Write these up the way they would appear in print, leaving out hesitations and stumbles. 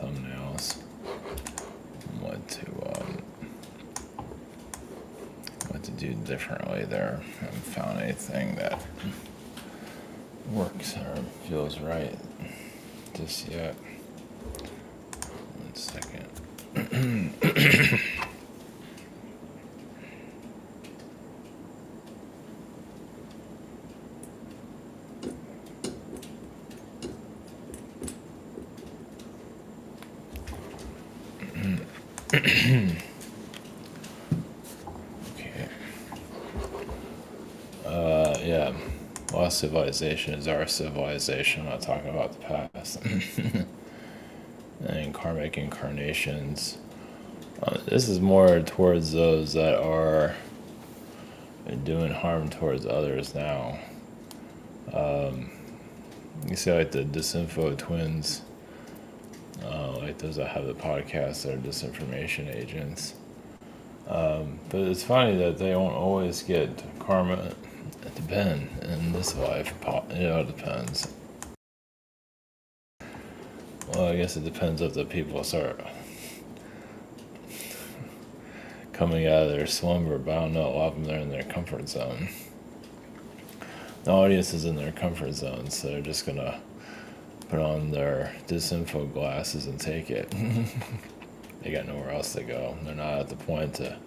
thumbnails. What to do differently there. I haven't found anything that works or feels right just yet. 1 second. Okay. Yeah. Lost civilization is our civilization. I'm not talking about the past. And karmic incarnations. This is more towards those that are doing harm towards others now. You see, like the disinfo twins, like those that have the podcast that are disinformation agents. But it's funny that they won't always get karma. It depends in this life. It depends. Well, I guess it depends if the people start coming out of their slumber, but I don't know, a lot of them are in their comfort zone. The audience is in their comfort zone, so they're just gonna put on their disinfo glasses and take it. They got nowhere else to go. They're not at the point to,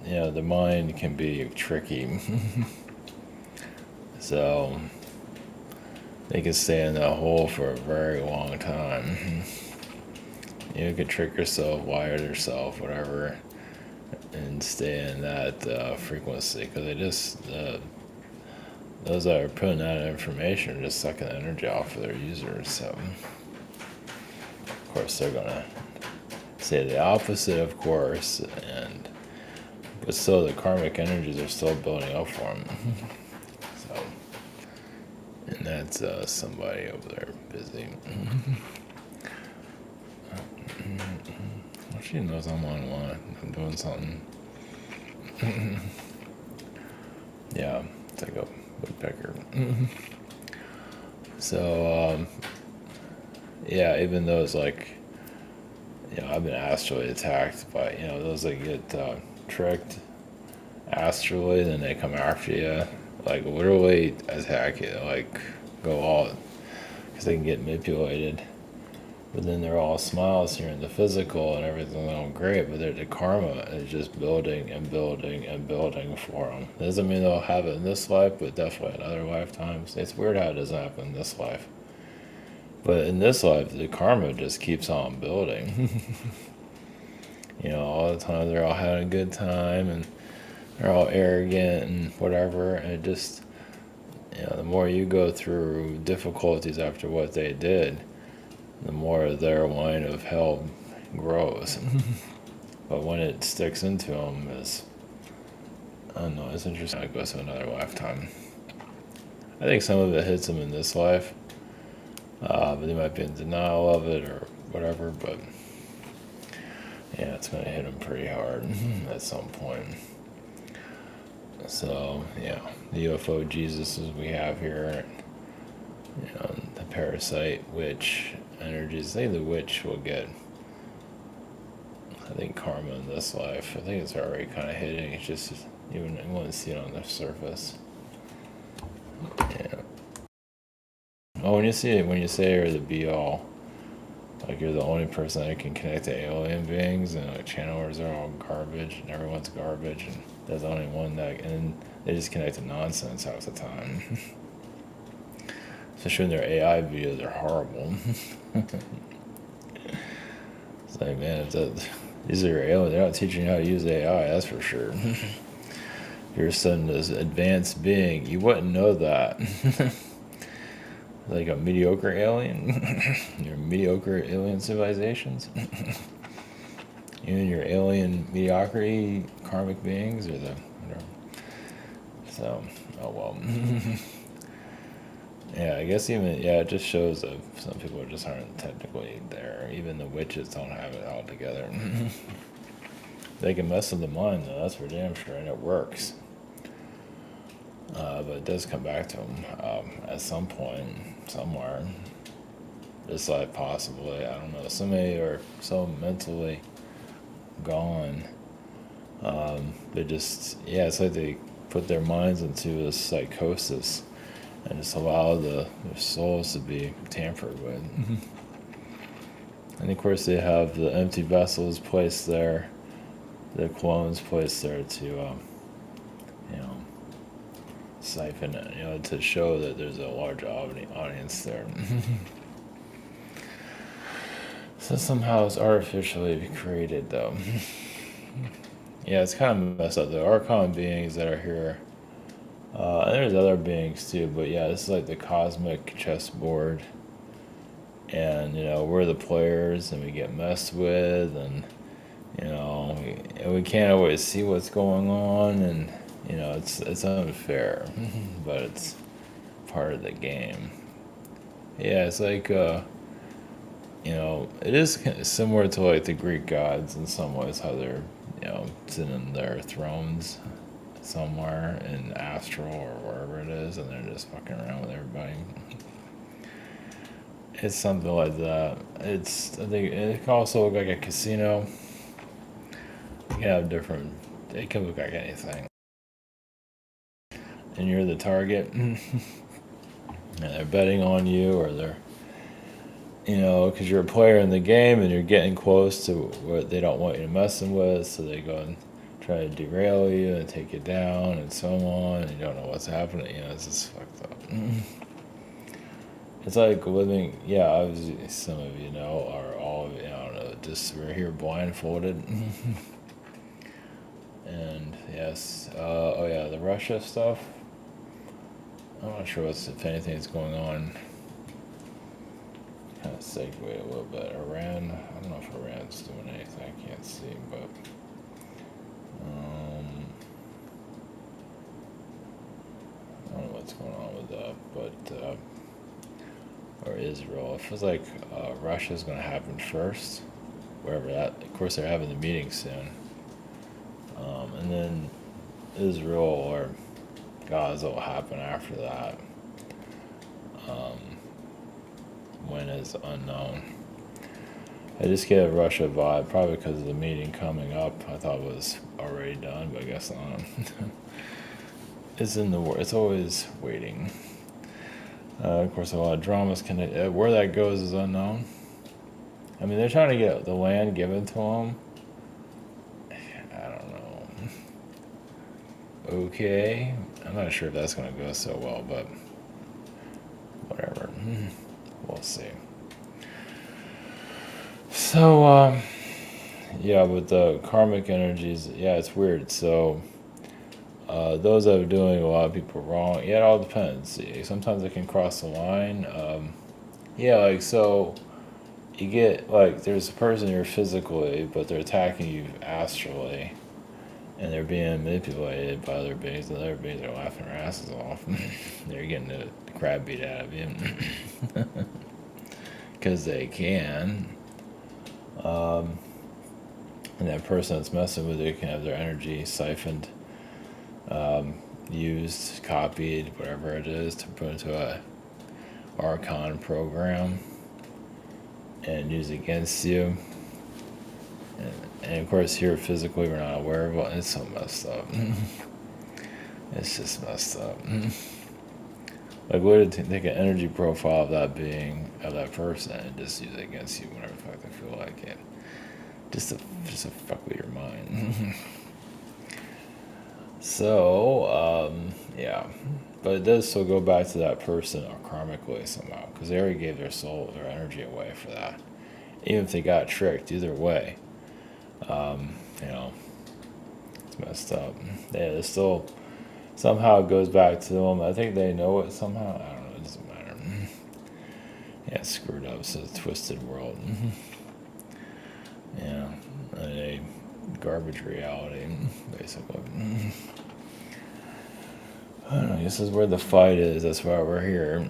the mind can be tricky. So they can stay in that hole for a very long time. You could trick yourself, wire yourself, whatever, and stay in that frequency, because they just, those that are putting that information are just sucking the energy off of their users. So, of course, they're gonna say the opposite, of course, but still, the karmic energies are still building up for them. So, and that's somebody over there busy. Well, she knows I'm online. I'm doing something. Yeah, it's like a woodpecker. So, yeah, even those like, I've been astrally attacked by, those that get tricked astrally, then they come after you, like literally attack you, like go all, because they can get manipulated. But then they're all smiles here in the physical and everything's all great, but the karma is just building and building and building for them. Doesn't mean they'll have it in this life, but definitely in other lifetimes. It's weird how it doesn't happen in this life. But in this life, the karma just keeps on building. All the time they're all having a good time and they're all arrogant and whatever. And it just, the more you go through difficulties after what they did, the more their line of hell grows. But when it sticks into them, I don't know, it's interesting how it goes to another lifetime. I think some of it hits them in this life, but they might be in denial of it or whatever, but yeah, it's going to hit them pretty hard at some point. So, the UFO Jesuses we have here, the parasite witch energies. I think the witch will get, karma in this life. I think it's already kind of hitting. It's just you wouldn't see it on the surface. Yeah. Oh, when you say you're the be all, like you're the only person that can connect to alien beings, and like channelers are all garbage, and everyone's garbage, and there's only one and they just connect to nonsense half the time. Especially when their AI videos are horrible. It's like, man, these are aliens. They're not teaching you how to use AI, that's for sure. If you're sudden this advanced being, you wouldn't know that. Like a mediocre alien. Your mediocre alien civilizations. You and your alien mediocrity karmic beings or whatever. So, oh well. Yeah, I guess it just shows that some people just aren't technically there. Even the witches don't have it all together. They can mess with the mind, though, that's for damn sure, and it works. But it does come back to them at some point, somewhere. Just like possibly, I don't know. So many are so mentally gone. They just, yeah, it's like they put their minds into this psychosis and just allow their souls to be tampered with. And of course, they have the empty vessels placed there, the clones placed there to, you know, siphon it, you know, to show that there's a large audience there. So somehow it's artificially created, though. Yeah, it's kind of messed up. There are common beings that are here. And there's other beings too, but yeah, this is like the cosmic chessboard. And, you know, we're the players and we get messed with, and, you know, we can't always see what's going on, and, you know, it's unfair, but it's part of the game. Yeah, it's like, you know, it is similar to like the Greek gods in some ways, how they're, you know, sitting in their thrones somewhere in astral or wherever it is, and they're just fucking around with everybody. It's something like that. I think it can also look like a casino. You can have different. It can look like anything, and you're the target, and they're betting on you, or they're, you know, because you're a player in the game and you're getting close to what they don't want you messing with, so they go and try to derail you and take you down and so on, and you don't know what's happening. You know, it's just fucked up. It's like living, yeah, obviously some of you know, or all of you, I don't know, just we're here blindfolded. And yes, oh yeah, the Russia stuff. I'm not sure if anything's going on. Kind of segue a little bit. Iran, I don't know if Iran's doing anything, I can't see, but I don't know what's going on with that, but or Israel. It feels like Russia's going to happen first, wherever that. Of course, they're having the meeting soon, and then Israel or Gaza will happen after that. When is unknown. I just get a Russia vibe, probably because of the meeting coming up. I thought it was already done, but I guess not. It's in the war. It's always waiting. Of course, a lot of dramas can. Where that goes is unknown. I mean, they're trying to get the land given to them. I don't know. Okay, I'm not sure if that's going to go so well, but whatever. We'll see. So, yeah, with the karmic energies, yeah, it's weird. So, those that are doing a lot of people wrong, yeah, it all depends. Sometimes it can cross the line. Yeah, like, so you get, like, there's a person here physically, but they're attacking you astrally, and they're being manipulated by other beings, and other beings are laughing their asses off. They're getting the crap beat out of you. Because they can. And that person that's messing with you can have their energy siphoned, used, copied, whatever it is, to put into a Archon program and use against you. And of course, here physically, we're not aware of it. It's so messed up. It's just messed up. Like, what would take an energy profile of that being, of that person, and just use it against you whenever the fuck they feel like it. Just to fuck with your mind. So, yeah. But it does still go back to that person or karmically somehow, because they already gave their soul, their energy away for that. Even if they got tricked, either way, you know, it's messed up. Yeah, it's still, somehow it goes back to them. I think they know it somehow. I don't know, it doesn't matter. Yeah, it's screwed up. It's a twisted world. Yeah, a garbage reality, basically. I don't know, this is where the fight is. That's why we're here.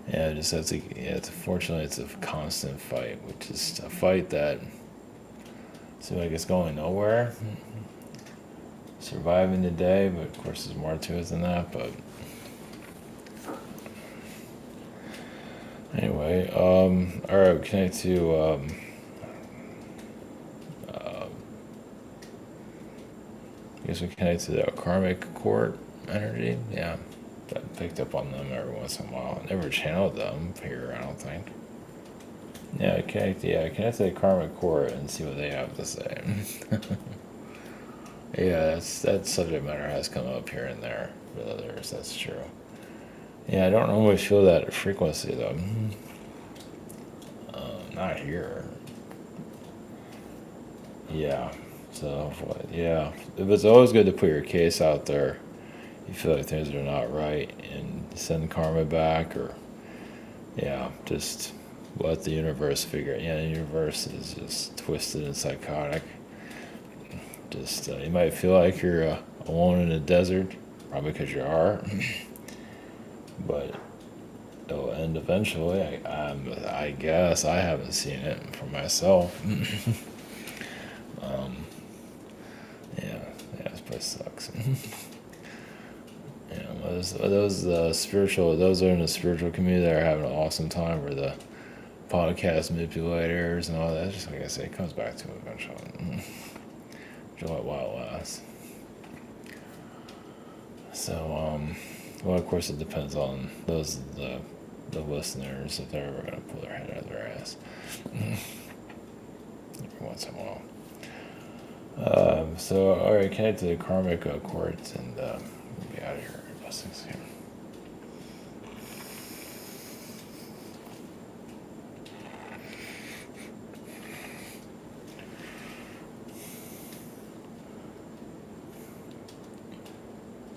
Yeah, just have to. Yeah, unfortunately, it's a constant fight, which is a fight that seems like it's going nowhere. Surviving the day, but of course, there's more to it than that. But anyway, all right, connect to I guess we connect to the karmic court energy. Yeah, I picked up on them every once in a while. Never channeled them here, I don't think. Yeah, connect to the karmic court and see what they have to say. Yeah, that subject matter has come up here and there with others. That's true. Yeah, I don't always feel that frequency though. Not here. Yeah. So yeah, it's always good to put your case out there. You feel like things are not right, and send karma back, or yeah, just let the universe figure it. Yeah, the universe is just twisted and psychotic. Just you might feel like you're alone in the desert, probably because you are, but it'll end eventually. I guess I haven't seen it for myself. Yeah, this place sucks. Yeah, those are in the spiritual community that are having an awesome time, or the podcast manipulators and all that. Just like I say, it comes back to it eventually. Enjoy it while it lasts. So, well, of course, it depends on the listeners, if they're ever going to pull their head out of their ass. Every once in a while. So, all right, connect to the karmic courts, and we'll be out of here. Blessings here.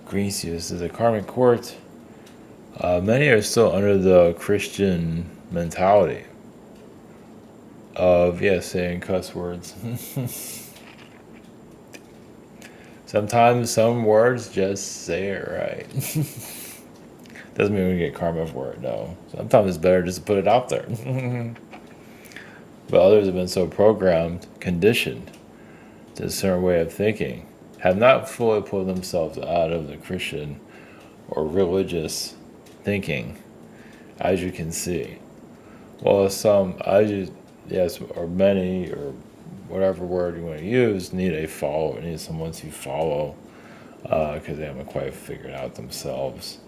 Grecius is a karmic court. Many are still under the Christian mentality of, saying cuss words. Sometimes some words just say it right. Doesn't mean we get karma for it, no. Sometimes it's better just to put it out there. But others have been so programmed, conditioned to a certain way of thinking, have not fully pulled themselves out of the Christian or religious thinking, as you can see. Well, or many, or whatever word you want to use, need a follower, need someone to follow, because they haven't quite figured out themselves.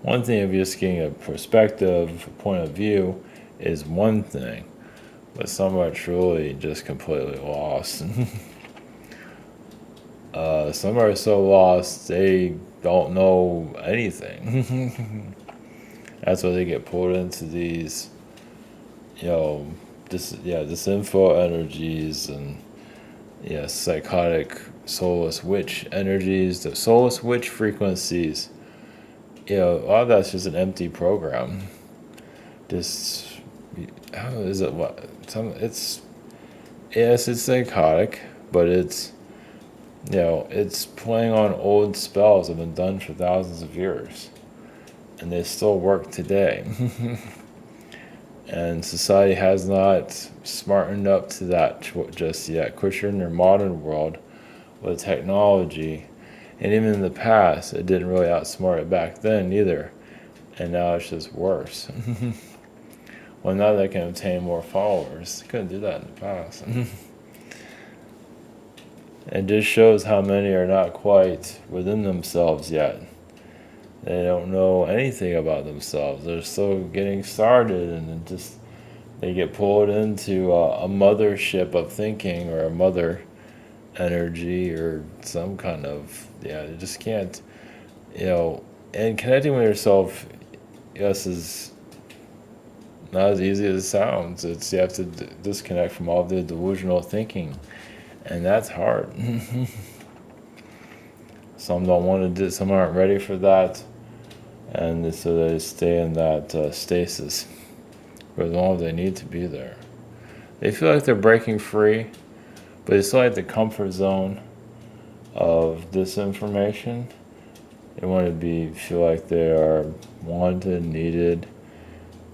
One thing of just getting a perspective, a point of view, is one thing, but some are truly just completely lost. Some are so lost they don't know anything. That's why they get pulled into these, disinfo energies, and psychotic soulless witch energies, the soulless witch frequencies. A lot of that's just an empty program. Just, how is it? It's psychotic, but it's playing on old spells that have been done for thousands of years, and they still work today. And society has not smartened up to that just yet. Of course, you're in your modern world with technology, and even in the past, it didn't really outsmart it back then either, and now it's just worse. Well, now they can obtain more followers. They couldn't do that in the past. It just shows how many are not quite within themselves yet. They don't know anything about themselves. They're still getting started, and they get pulled into a mothership of thinking, or a mother energy, or some kind of, they just can't, and connecting with yourself, is not as easy as it sounds. You have to disconnect from all the delusional thinking, and that's hard. Some don't want to do, some aren't ready for that, and so they stay in that stasis for as long as they need to be there. They feel like they're breaking free, but it's like the comfort zone of disinformation. They want to feel like they are wanted, needed,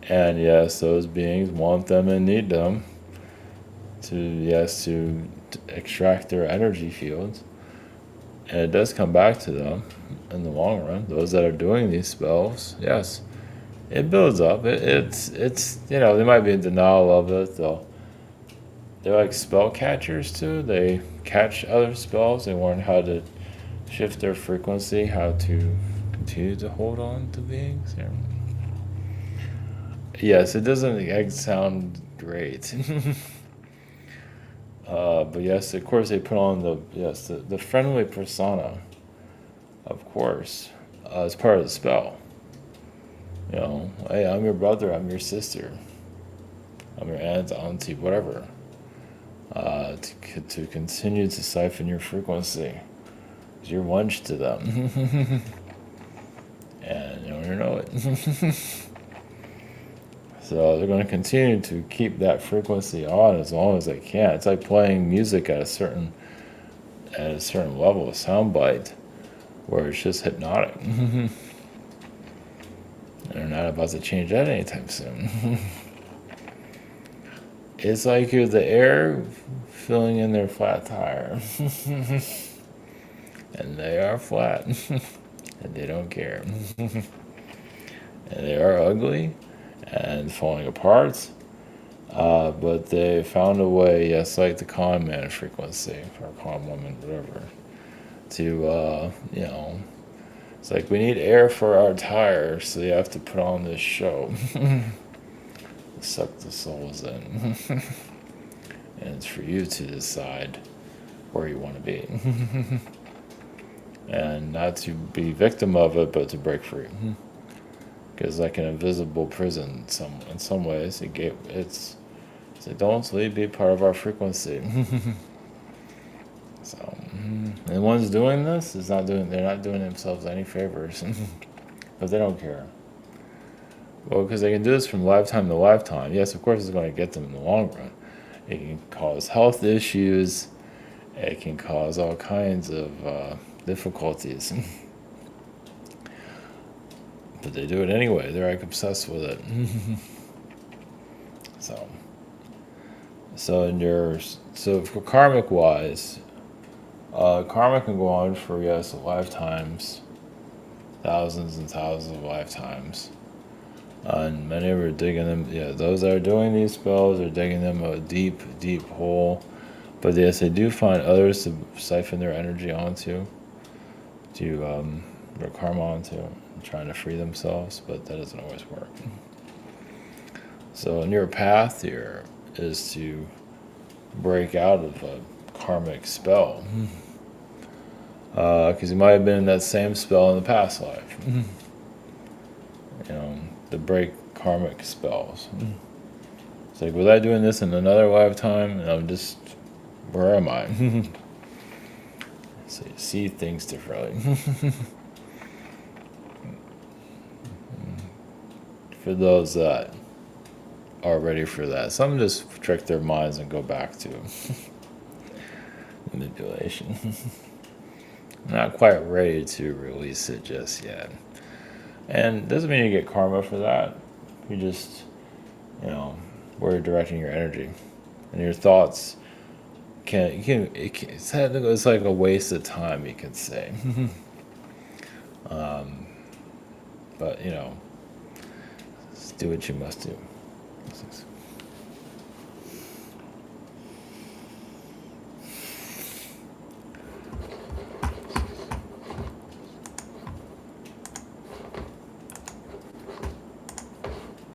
and yes, those beings want them and need them to extract their energy fields. And it does come back to them in the long run. Those that are doing these spells, yes, It builds up. It's they might be in denial of it. They're like spell catchers too. They catch other spells. They learn how to shift their frequency, how to continue to hold on to beings. Yeah. Yes, it doesn't sound great. But yes, of course they put on the friendly persona, of course, as part of the spell. Hey, I'm your brother, I'm your sister, I'm your aunt, auntie, whatever. To continue to siphon your frequency, 'cause you're lunch to them, and you don't know it. So they're going to continue to keep that frequency on as long as they can. It's like playing music at a certain level, a soundbite, where it's just hypnotic. And they're not about to change that anytime soon. It's like you're the air filling in their flat tire. And they are flat. And they don't care. And they are ugly and falling apart. But they found a way, yes, like the con man frequency, or con woman, whatever, to, it's like we need air for our tires, so you have to put on this show. Suck the souls in. And it's for you to decide where you want to be. And not to be victim of it, but to break free. Because like an invisible prison, in some ways, it's like, don't leave, be part of our frequency. So, and the ones doing this they're not doing themselves any favors. But they don't care. Well, because they can do this from lifetime to lifetime. Yes, of course it's going to get them in the long run. It can cause health issues. It can cause all kinds of difficulties. But they do it anyway. They're like obsessed with it. So for karmic wise, karma can go on for lifetimes, thousands and thousands of lifetimes. And many are digging them. Yeah, those that are doing these spells are digging them a deep, deep hole. But yes, they do find others to siphon their energy onto, their karma onto, trying to free themselves. But that doesn't always work. So, in your path here is to break out of a karmic spell, because you might have been in that same spell in the past life. To break karmic spells. It's like, was I doing this in another lifetime? And I'm just, where am I? So you see things differently. For those that are ready for that, some just trick their minds and go back to manipulation. Not quite ready to release it just yet. And doesn't mean you get karma for that. You just, where you're directing your energy. And your thoughts it's like a waste of time, you could say. But, just do what you must do.